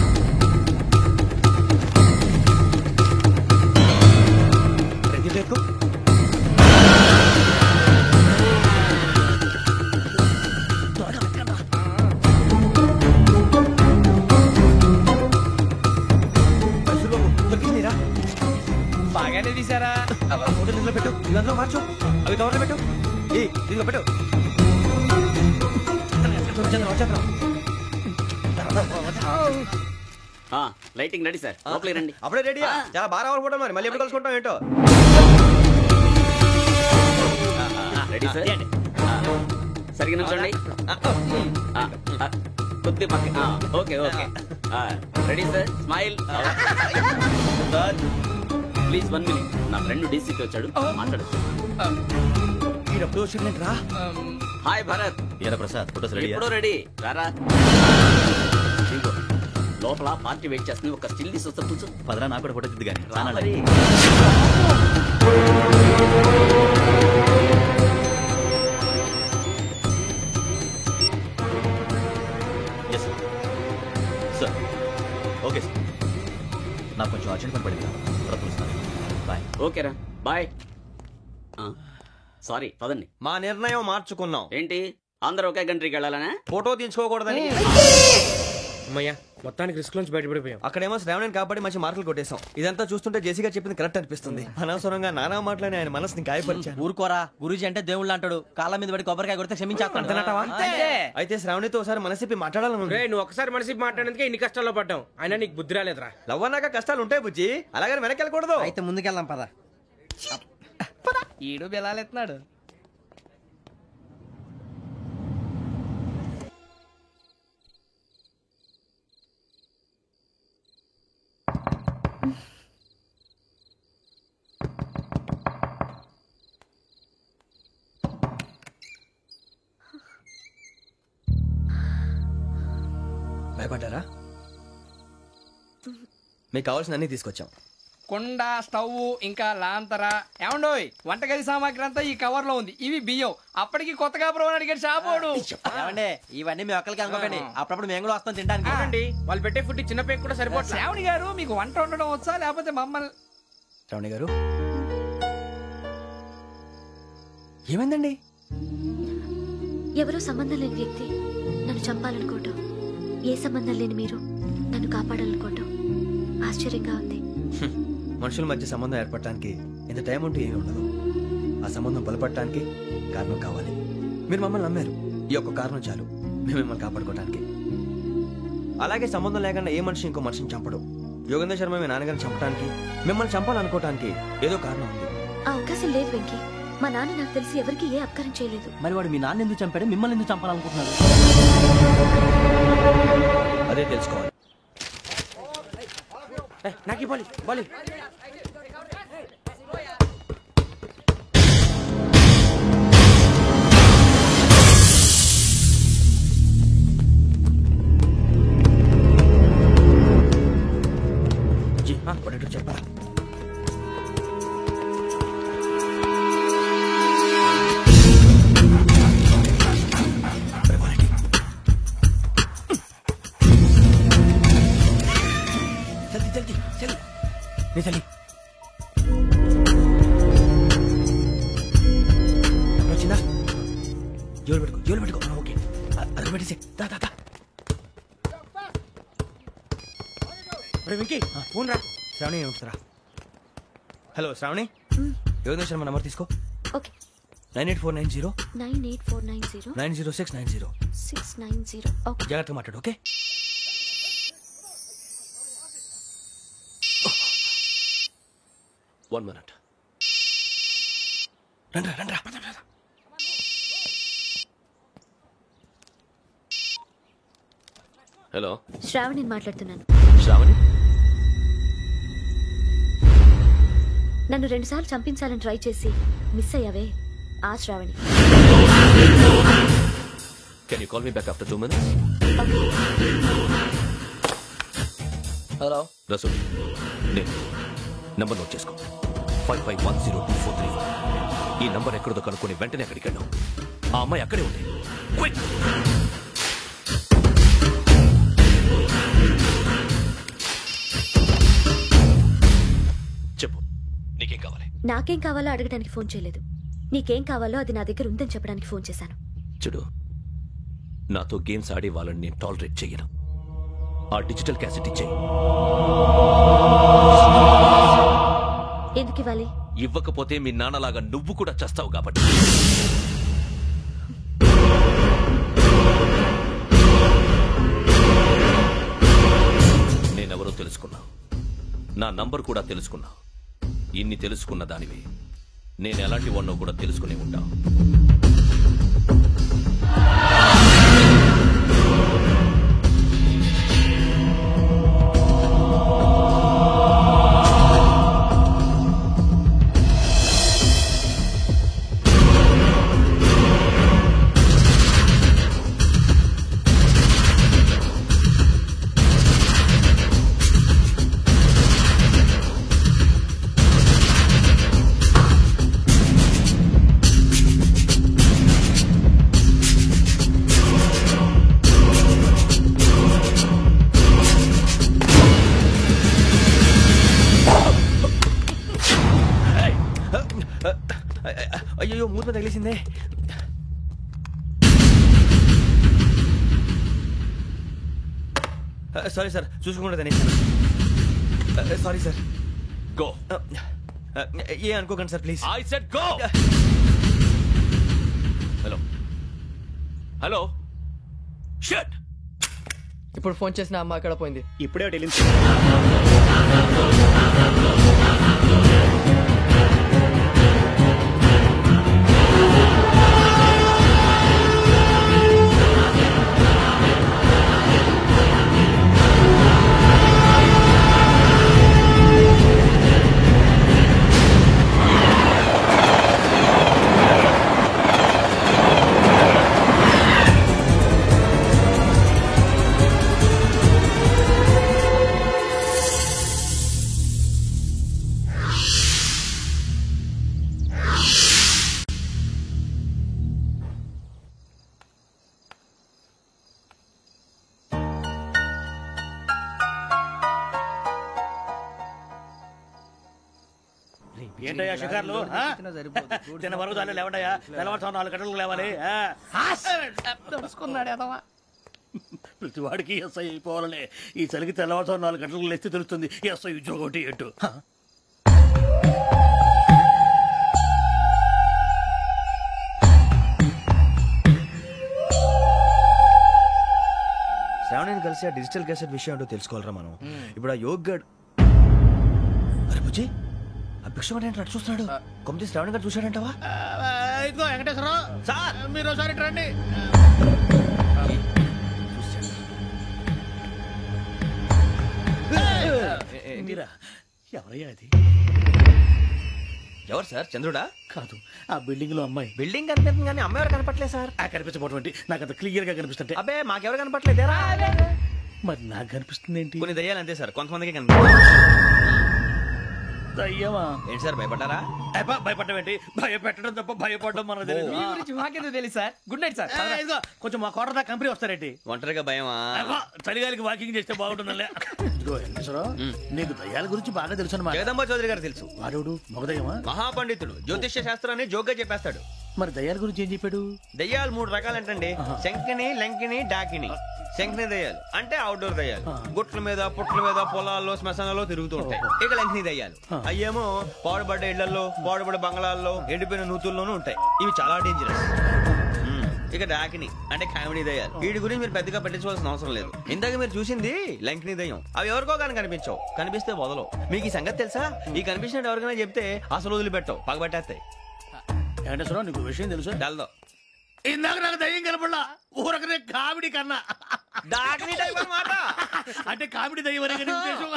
Speaker 3: బాగానే తీసారా?
Speaker 10: ఫోటో దీంట్లో పెట్టు, ఇదంతా మార్చు, అవి కవర్లో పెట్టు, దీంట్లో పెట్టు.
Speaker 14: లైటింగ్ రెడీ సార్, లోపలికి రండి.
Speaker 10: అప్పుడే రెడీయా? చాలా బాగా రావాలి ఫోటో. మరి మళ్ళీ ఎప్పుడు కలుసుకుంటాం ఏంటో.
Speaker 14: Ready sir. సరిగ్గా నుంచోండి. కొద్ది పక్క. Okay okay. Ready sir. Smile. Please 1 minute. నా ఫ్రెండ్ డీసీకి వచ్చాడు, మాట్లాడచ్చు.
Speaker 10: ఈ డబ్బులు వచ్చిందంటే రా.
Speaker 14: హాయ్ భరత్.
Speaker 7: ఏరా ప్రసాద్, ఫోటోస్ రెడీ?
Speaker 14: ఎప్పుడో రెడీ. రారా. లోపల పార్టీ వెయిట్ చేస్తుంది. ఒక స్టిల్ తీసి వస్తా కూర్చో.
Speaker 7: పదరా, నాకు కూడా ఫోటో చూద్దు కానీ. సార్ ఓకే సార్, నాకు కొంచెం అర్జెంట్ పని పడింది, తర్వాత పిలుస్తాను. బాయ్.
Speaker 14: ఓకేరా, బాయ్. సారీ, పదండి.
Speaker 10: మా నిర్ణయం మార్చుకున్నాం.
Speaker 14: ఏంటి, అందరూ ఒకే కంట్రీకి వెళ్ళాలనే?
Speaker 10: ఫోటో తీసుకోకూడదని.
Speaker 3: అమ్మయ్యా, మొత్తానికి రిస్క్ నుంచి బయటపడిపోయాం.
Speaker 10: అక్కడేమో శ్రావణిని కాబట్టి మంచి మార్కులు కొట్టేశాం. ఇదంతా చూస్తుంటే జేసీగా చెప్పింది కరెక్ట్ అనిపిస్తుంది. అనవసరంగా నానా మాటలని ఆయన మనసుని గాయపరిచాను.
Speaker 5: ఊరుకోరా, గురూజీ అంటే దేవుళ్ళు అంటాడు. కాళ్ళ మీద పడి కొబ్బరికాయ కొడితే క్షమించేస్తాడు.
Speaker 10: అయితే శ్రావణితో ఒకసారి మనసిప్పి మాట్లాడాలను.
Speaker 3: నువ్వు ఒకసారి మనసిప్పి మాట్లాడేందుకే ఇన్ని కష్టాల్లో పడ్డాం. అయినా నీకు బుద్ధి రాలేదురా.
Speaker 10: లవ్ అన్నాక కష్టాలు ఉంటాయి బుజ్జి, అలాగని వెనక్కి వెళ్ళకూడదు.
Speaker 5: అయితే ముందుకెళ్దాం పద.
Speaker 3: ఈడు బెలాలెత్తున్నాడు.
Speaker 10: భయపడ్డారా? మీకు కావాల్సిన అన్ని తీసుకొచ్చాం.
Speaker 9: కుండ, స్టవ్, ఇంకా లాంతర. ఏమండోయ్, వంటగది సామాగ్రి అంతా ఈ కవర్ లో ఉంది. ఇవి బియ్యం. అప్పటికి కొత్తగా బ్రౌన్ అడిగాడు షాపోడు.
Speaker 5: ఏమండి, ఇవన్నీ మీ ఒక్కరికి అనుకోకండి, అప్పుడప్పుడు మేము కూడా వస్తాం తింటానికి.
Speaker 3: వాళ్ళు పెట్టే ఫుడ్ చిన్న పేక్ కూడా సరిపోతుంది.
Speaker 9: శ్రావణి గారు, మీకు వంట వండడం వచ్చా లేకపోతే మమ్మల్ని?
Speaker 10: శ్రావణి గారు ఏమైందండి?
Speaker 15: ఎవరో సంబంధం లేని వ్యక్తి నన్ను చంపాలనుకోవటం, ఏ సంబంధం లేని మీరు నన్ను కాపాడాలనుకోవటం ఆశ్చర్యంగా ఉంది.
Speaker 10: మనుషుల మధ్య సంబంధం ఏర్పడటానికి ఇంత టైం ఉంటే ఏమీ ఉండదు. ఆ సంబంధం బలపడటానికి కారణం కావాలి. మీరు మమ్మల్ని నమ్మారు, ఈ ఒక్క కారణం చాలు మేము మిమ్మల్ని కాపాడుకోవడానికి. అలాగే సంబంధం లేకుండా ఏ మనిషి ఇంకో మనిషిని చంపడు. యోగేంద్ర శర్మ మీ నాన్నగారిని చంపడానికి, మిమ్మల్ని చంపాలనుకోవటానికి ఏదో కారణం ఉంది.
Speaker 15: ఆ అవకాశం లేదు వెంకీ. మా నాన్న నాకు తెలిసి ఎవరికి ఏ అపకారం చేయలేదు.
Speaker 5: మరి వాడు మీ నాన్న ఎందుకు చంపాడు, మిమ్మల్ని ఎందుకు చంపాలనుకుంటున్నాడు?
Speaker 10: అదే తెలుసుకోవాలి.
Speaker 3: నాకు బాలి బాలి.
Speaker 10: చెప్పరా? చలి వచ్చిందా? జోలు పెట్టుకో. ఓకే, అది పెట్టేసి వెంకీ ఫోన్ రా. శ్రావణి ఏమవుతుందిరా? హలో శ్రావణి, యోగేంద్ర శర్మ నంబర్ తీసుకో.
Speaker 15: ఓకే.
Speaker 10: 98490
Speaker 15: 98490
Speaker 10: 90690
Speaker 15: 690. ఓకే,
Speaker 10: జాగ్రత్తగా మాట్లాడు. ఓకే.
Speaker 4: One minute.
Speaker 10: రండ్రా.
Speaker 4: హలో,
Speaker 15: శ్రావణిని మాట్లాడుతున్నాను.
Speaker 4: శ్రావణి,
Speaker 15: నన్ను 2 సార్లు చంపించాలని ట్రై చేసి మిస్ అయ్యావే, ఆ Shravani.
Speaker 4: can you call me back after 2 minutes?
Speaker 12: Hello
Speaker 4: Rasool, నేను నంబర్ నోట్ చేసుకో. 55102435. ఈ నంబర్ ఎక్కడదో కనుక్కొని వెంటనే అక్కడికి వెళ్ళాం. ఆ అమ్మాయి అక్కడే ఉంది. క్విక్! చెప్పు, నీకేం కావాలి?
Speaker 15: నాకేం కావాలో అడగడానికి ఫోన్ చేయలేదు. నీకేం కావాలో అది నా దగ్గర ఉందని చెప్పడానికి ఫోన్ చేశాను.
Speaker 4: చూడు, నాతో గేమ్స్ ఆడే వాళ్ళని నేను టాలరేట్ చెయ్యను. ఆ డిజిటల్ క్యాసెట్ ఇచ్చేయి.
Speaker 15: ఎందుకు ఇవ్వాలి?
Speaker 4: ఇవ్వకపోతే మీ నాన్నలాగా నువ్వు కూడా చేస్తావు కాబట్టి. నేనెవరో తెలుసుకున్నావు, నా నంబర్ కూడా తెలుసుకున్నావు. ఇన్ని తెలుసుకున్న దానివి నేను ఎలాంటి వాడినో కూడా తెలుసుకునే ఉంటావు.
Speaker 10: అయ్యో మూత తగిలేసిందే. సారీ సార్, చూసుకోకుండా తినేసాను. Sorry sir.
Speaker 4: గో.
Speaker 10: ఏ అనుకోకండి sir please.
Speaker 4: I said go. Hello hello. Shut.
Speaker 12: ఇప్పుడు ఫోన్ చేసిన అమ్మ అక్కడ పోయింది.
Speaker 10: ఇప్పుడే వెళ్ళింది.
Speaker 8: ఏంటయ్యా షికార్లు? తిన్న వరకు దాన్ని లేవడయ్యా. తెల్లవారుతాం 4 గంటలకు లేవాలి. ప్రతి వాడికి ఎస్ఐ అయిపోవాలనే ఈ చలికి తెల్లవారుతాం 4 గంటలకు లేస్తే తెలుస్తుంది ఎస్ఐ ఉద్యోగం ఒకటి ఎటు.
Speaker 10: శ్రావణిని కలిసి ఆ డిజిటల్ క్యాసెట్ విషయం ఏంటో తెలుసుకోవాలరా మనం. ఇప్పుడు ఆ యోగ్ గడ్ అరే బుజ్జి ఆ భిక్షం ఏంటంటే చూస్తున్నాడు. కొమ్మిది శ్రావణి గారు చూశాడంటావా?
Speaker 8: ఇదిగో వెంకటేశ్వరరావు సార్, మీరు ఒకసారి రండి. ఎవరయ్యా అది?
Speaker 10: ఎవరు సార్? చంద్రుడా?
Speaker 8: కాదు, ఆ బిల్డింగ్ లో అమ్మాయి.
Speaker 10: బిల్డింగ్ కనిపిస్తుంది కానీ అమ్మాయి ఎవరు కనపట్లేదు సార్.
Speaker 8: కనిపించబోటువంటి నాకు అంత క్లియర్ గా కనిపిస్తుంటే.
Speaker 10: అబ్బే మాకెవరు కనపట్లేదేరా?
Speaker 8: మరి నాకు కనిపిస్తుంది ఏంటి?
Speaker 10: కొన్ని దయ్యాలు అంతే సార్, కొంతమందికి కనిపిస్తుంది.
Speaker 8: దయ్యమా?
Speaker 10: ఏంటి సార్ భయపడ్డారా?
Speaker 8: భయపడడం ఏంటి? భయపెట్టడం తప్ప భయపడడం మనకు తెలియదు.
Speaker 9: మీ గురించి మాకేదో తెలుసు సార్. Good night sir.
Speaker 8: ఇదిగో కొంచెం మా కోట దాకా కంపెనీ వస్తారేంటి?
Speaker 10: ఒంటరిగా భయమా?
Speaker 8: చలిగాలికి వాకింగ్ చేస్తే బాగుంటుందిలే. ఇదిగో వెంకటేశ్వరరావు, నీకు దయ్యాల గురించి బాగా తెలుసు అన్నమాట.
Speaker 10: జగదంబ చౌదరి గారు తెలుసు.
Speaker 8: వాడు మగదయ్యమా?
Speaker 10: మహాపండితుడు, జ్యోతిష్య శాస్త్రాన్ని జోగ్గా చెప్పేస్తాడు.
Speaker 8: మరి దయ్యాల గురించి ఏం చెప్పాడు?
Speaker 10: దయ్యాలు 3 రకాలంటండి. శంకిని, లంకిని, డాకిని. శంకిని దయ్యాలు అంటే అవుట్డోర్ దయ్యాలు, గుట్ల మీద పుట్ల మీద పొలాల్లో శ్మశానాల్లో తిరుగుతూ ఉంటాయి. ఇక లంకిని దయ్యాలు అయ్యేమో పాడుబడ్డ ఇళ్లలో, పాడుబడ్డ బంగ్లాల్లో, ఎండిపోయిన నూతుల్లోనూ ఉంటాయి. ఇవి చాలా డేంజరస్. ఇక డాకిని అంటే కామెడీ దయ్యాలు. వీటి గురించి మీరు పెద్దగా పట్టించుకోవాల్సిన అవసరం లేదు. ఇందాక మీరు చూసింది లంకిని దయ్యం. అవి ఎవరికో కానీ కనిపించవు, కనిపిస్తే వదలవు. మీకు ఈ సంగతి తెలుసా? ఈ కనిపించినట్టు ఎవరికైనా చెప్తే అసలు వదిలిపెట్టవు, పగబట్టేస్తాయి.
Speaker 8: వెంకటేశ్వరరావు, నీకు విషయం తెలుసు?
Speaker 10: డల్దో.
Speaker 8: ఇందాక నాకు దయ్యం కనపడలా, ఊరకనే కామెడీ కన్నా.
Speaker 10: డాకిని టైప్ అన్నమాట.
Speaker 8: అంటే కామెడీ దయ్యం అనే ఉద్దేశం.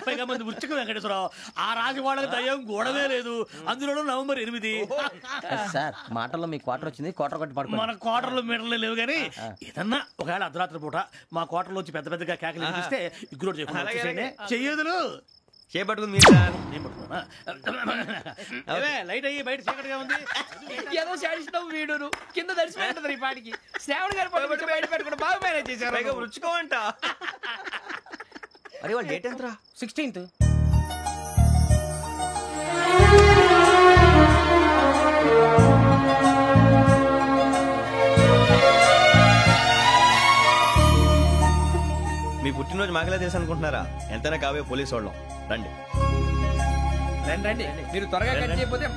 Speaker 8: పైగా మంది వృచ్చికం వెంకటేశ్వరరావు. ఆ రాజు వాళ్ళకి దయ్యం గొడవే లేదు. అందులోనూ నవంబర్ 8.
Speaker 5: సార్ మాటల్లో మీ క్వార్టర్ వచ్చింది, క్వార్టర్ కొట్టి పడుకో.
Speaker 8: మన క్వార్టర్లో మీటర్లు లేవు కానీ ఏదన్నా ఒకవేళ అర్ధరాత్రి పూట మా క్వార్టర్లో వచ్చి పెద్ద పెద్దగా కేకలు వినిపిస్తే ఇగ్గురు చెయ్యదులు
Speaker 10: చేపట్టుకుంది మీరు సార్.
Speaker 8: లైట్ అయ్యి బయట చీకటిగా ఉంది.
Speaker 9: ఏదో శాడిస్తావు వీడును కింద దర్శనం ఈ పాటికి. శ్రావణ్ గారు బయట పెట్టుకుంటే బాగా మేనేజ్ చేశారు.
Speaker 10: రుచుకోమంట. అరే వాళ్ళ డేట్ ఎంతరా?
Speaker 9: 16th.
Speaker 10: మీ పుట్టినరోజు మాకలే తెలుసు అనుకుంటున్నారా? ఎంతైనా కావే పోలీసు వాళ్ళం. రండి
Speaker 9: రండి. మీరు త్వరగా కట్ చేయకపోతే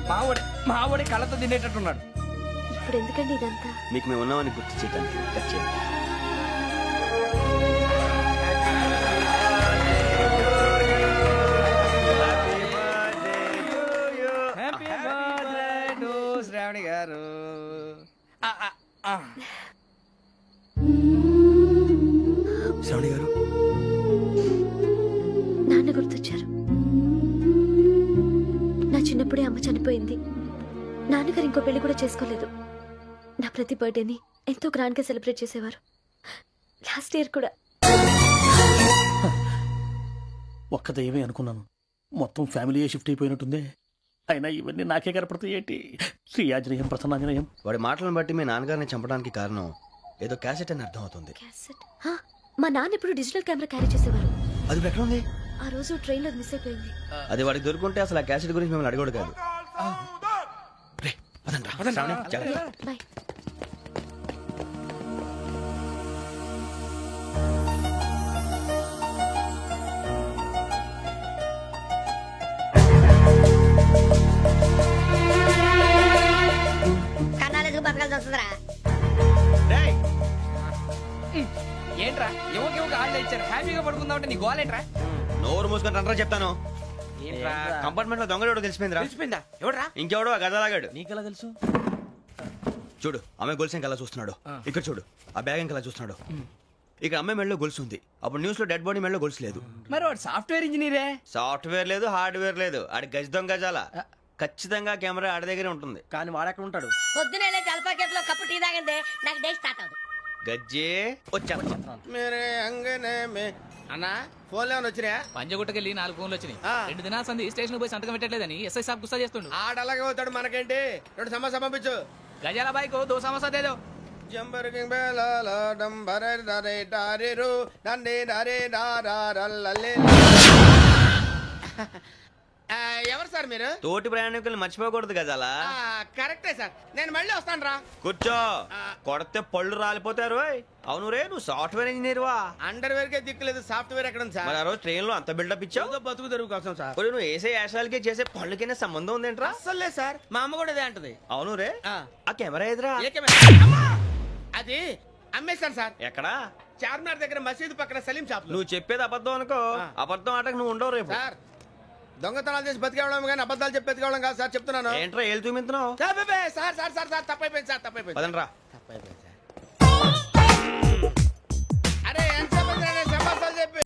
Speaker 9: మావోడి కళ్ళతో తినేటట్టున్నాడు.
Speaker 15: ఇప్పుడు ఎందుకండి ఇదంతా?
Speaker 10: మీకు మేము ఉన్నామని గుర్తు చేయడానికి కట్ చేయండి.
Speaker 9: శ్రావణి గారు
Speaker 10: శ్రావణి గారు
Speaker 15: నాన్న గుర్తొచ్చారు. నా చిన్నప్పుడే అమ్మ చనిపోయింది. నాన్నగారు ఇంకో పెళ్లి కూడా చేసుకోలేదు. నా ప్రతి బర్త్డేని ఎంతో గ్రాండ్ గా సెలబ్రేట్ చేసేవారు. లాస్ట్ ఇయర్ కూడా.
Speaker 8: ఒక్క దయ్యమే అనుకున్నాను, మొత్తం ఫ్యామిలీ షిఫ్ట్ అయిపోయినట్టుంది. అయినా ఇవన్నీ నాకే కనపడతాయి ఏంటి? శ్రీ ఆంజనేయం ప్రసన్నాంజనేయం.
Speaker 10: వాడి మాటలను బట్టి మీ నాన్నగారిని చంపడానికి కారణం ఏదో క్యాసెట్ అని అర్థం అవుతుంది.
Speaker 15: మా నాన్న ఇప్పుడు డిజిటల్ కెమెరా క్యారీ చేసేవారు.
Speaker 10: అది ఎక్కడ ఉంది?
Speaker 15: ఆ రోజు ట్రైన్ లో మిస్ అయిపోయింది.
Speaker 10: అది వాడికి దొరుకుంటే అసలు ఆ క్యాసెట్ గురించి మిమ్మల్ని అడగడు కాదు.
Speaker 15: బాయ్.
Speaker 16: కన్నాలేసుకు బతకాల్సి వస్తుందిరా.
Speaker 9: ఏంట్రా యువకి ఆళ్ళు ఇచ్చారు హ్యాపీగా పడుకుందామంటే నీ గోలేంట్రా?
Speaker 10: నోరు మూసుకొని రండ్రా చెప్తాను.
Speaker 9: ఏంట్రా
Speaker 10: కంపార్ట్మెంట్ లో దొంగడు తెలిసిపోయిందిరా.
Speaker 9: తెలిసిపోయిందా? ఎవడ్రా?
Speaker 10: ఇంకెవడో ఆ గదలాగాడు.
Speaker 5: నీకెలా తెలుసు?
Speaker 10: చూడు ఆమె గొలుసు ఇంకలా చూస్తున్నాడు. ఇక్కడ చూడు ఆ బ్యాగ్ ఇంకలా చూస్తున్నాడు. ఇక్కడ అమ్మాయి మెడలో గొలుసు ఉంది. అప్పుడు న్యూస్ లో డెడ్ బాడీ మెడలో గొలుసు లేదు.
Speaker 9: మరి వాడు సాఫ్ట్వేర్ ఇంజనీరే.
Speaker 10: సాఫ్ట్వేర్ లేదు, హార్డ్వేర్ లేదు. ఆడి గజ దొంగ గజాల. ఖచ్చితంగా కెమెరా ఆడి దగ్గరే ఉంటుంది.
Speaker 5: కానీ వాడెక్కడ ఉంటాడు?
Speaker 16: పొద్దునే జలపా కేఫ్లో కప్పు టీ తాగండి, నాకు డే స్టార్ట్ అవుతుంది.
Speaker 10: గజ్జే వచ్చా
Speaker 3: అన్నా ఫోన్లో వచ్చినా?
Speaker 17: పంజగుట్టకెళ్ళి 4 ఫోన్లు వచ్చినాయి. 2 దినాల సంది స్టేషన్ పోయి సంతకం పెట్టలేదని ఎస్ఐ సాబ్ గుస్తా చేస్తుండు.
Speaker 3: ఆడలాగే పోతాడు, మనకేంటి? 2 సమస్య పంపించు.
Speaker 17: గజాల బైక్ 2 సమస్య దేదో.
Speaker 3: జంబరకింగ్ బేలాల డంబరే డరే డారేరు డండే డరే డారారల్లలే. ఎవరు సార్ మీరు?
Speaker 10: తోటి ప్రయాణికులు మర్చిపోకూడదు గజాల.
Speaker 3: కరెక్టే సార్, నేను మళ్ళీ వస్తాను రా.
Speaker 10: కూర్చో, కొడితే పళ్ళు రాలిపోతారు. అవును రే, నువ్వు సాఫ్ట్వేర్ ఇంజనీర్ వా?
Speaker 3: అండర్వేర్ కే దిక్కులేదు, సాఫ్ట్వేర్ ఎక్కడ ఉంది సార్?
Speaker 10: మరి ఆ రోజు ట్రైన్ లో అంత బిల్డప్ ఇచ్చావు.
Speaker 3: బతుకు తెరుగు కోసం సార్.
Speaker 10: నువ్వు వేసే యాశాలకి చేసే పళ్ళకైనా సంబంధం ఉందేంట్రా?
Speaker 3: అస్సలు లేదు సార్, మా అమ్మ కూడా అదే అంటది.
Speaker 10: అవును రే, ఆ కెమెరా ఎదురా?
Speaker 3: అది అమ్మేశాను సార్.
Speaker 10: ఎక్కడా?
Speaker 3: చార్మినార్ దగ్గర మసీదు పక్కన సలీం షాప్.
Speaker 10: నువ్వు చెప్పేది అబద్ధం అనుకో. అబద్ధం ఆటకు నువ్వు ఉండవు రేపు.
Speaker 3: సార్ దొంగతనాలు చేసి బతికేవడం కానీ అబద్ధాలు చెప్పి బతికేవడం కాదు సార్, చెప్తున్నాను.
Speaker 10: ఏంట్రా ఏళ్ళు చూపించినావు?
Speaker 3: సార్ సార్ సార్ సార్ తప్పైపోయింది సార్, తప్పైపోయింది.
Speaker 10: పదండ్రా.
Speaker 3: తప్పైపోయింది సార్.